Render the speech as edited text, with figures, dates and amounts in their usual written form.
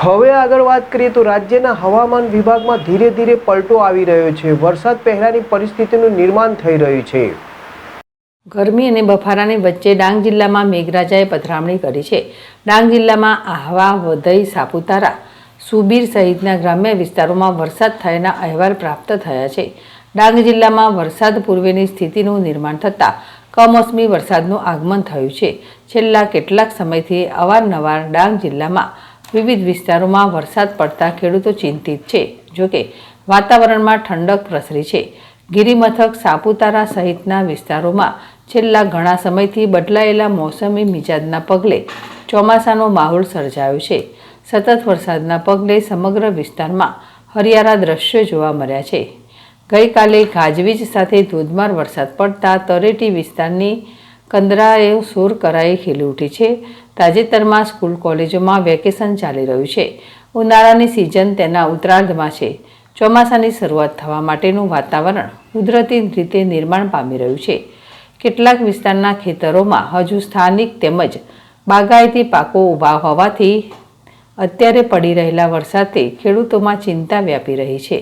હવે આગળ વાત કરીએ તો રાજ્યના હવામાન વિભાગમાં ધીરે ધીરે પલટો આવી રહ્યો છે. વરસાદ પહેલાની પરિસ્થિતિનું નિર્માણ થઈ રહ્યું છે. ગરમી અને બફારાની વચ્ચે ડાંગ જિલ્લામાં મેઘરાજાએ પધરામણી કરી છે. ડાંગ જિલ્લામાં આહવા, વઘઈ, સાપુતારા, સુબીર સહિતના ગ્રામ્ય વિસ્તારોમાં વરસાદ થયાના અહેવાલ પ્રાપ્ત થયા છે. ડાંગ જિલ્લામાં વરસાદ પૂર્વેની સ્થિતિનું નિર્માણ થતાં કમોસમી વરસાદનું આગમન થયું છે. છેલ્લા કેટલાક સમયથી અવારનવાર ડાંગ જિલ્લામાં વિવિધ વિસ્તારોમાં વરસાદ પડતા ખેડૂતો ચિંતિત છે. જોકે વાતાવરણમાં ઠંડક પ્રસરી છે. ગિરિમથક સાપુતારા સહિતના વિસ્તારોમાં છેલ્લા ઘણા સમયથી બદલાયેલા મોસમી મિજાજના પગલે ચોમાસાનો માહોલ સર્જાયો છે. સતત વરસાદના પગલે સમગ્ર વિસ્તારમાં હરિયાળા દ્રશ્યો જોવા મળ્યા છે. ગઈકાલે ગાજવીજ સાથે ધોધમાર વરસાદ પડતા તળેટી વિસ્તારની કંદરાએ સૂર કરાઈ ખીલી ઉઠી છે. તાજેતરમાં સ્કૂલ કોલેજોમાં વેકેશન ચાલી રહ્યું છે. ઉનાળાની સિઝન તેના ઉત્તરાર્ધમાં છે. ચોમાસાની શરૂઆત થવા માટેનું વાતાવરણ કુદરતી રીતે નિર્માણ પામી રહ્યું છે. કેટલાક વિસ્તારના ખેતરોમાં હજુ સ્થાનિક તેમજ બાગાયતી પાકો ઊભા હોવાથી અત્યારે પડી રહેલા વરસાદથી ખેડૂતોમાં ચિંતા વ્યાપી રહી છે.